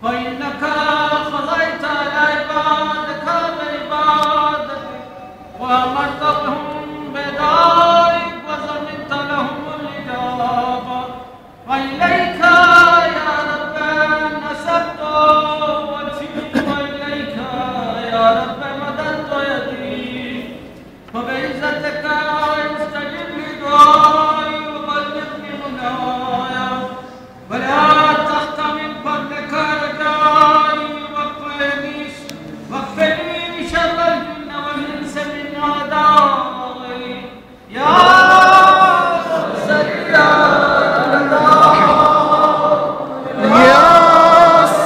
فإنك قضيت على عبادك بعبادتك وأمرتهم بدعائك وزمنت لهم الإجابة، وإليك يا رب نسبت وجهي وإليك يا رب مددت يدي، فبعزتك استجب لدعائي وبلغني منايا، ولا تحتمل فضلك رجائي، واكفني شر الجن والإنس من أعدائي يا سريع الرضا يا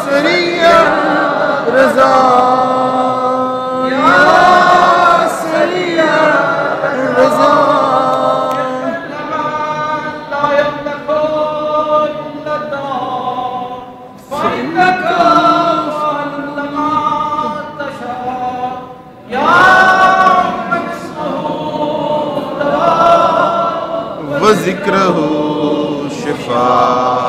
سريع الرضا يا سريع الرضا لا يملك إلا الدار، فإنك فعل ما تشاء يا من اسمه دواء وذكره شفاء.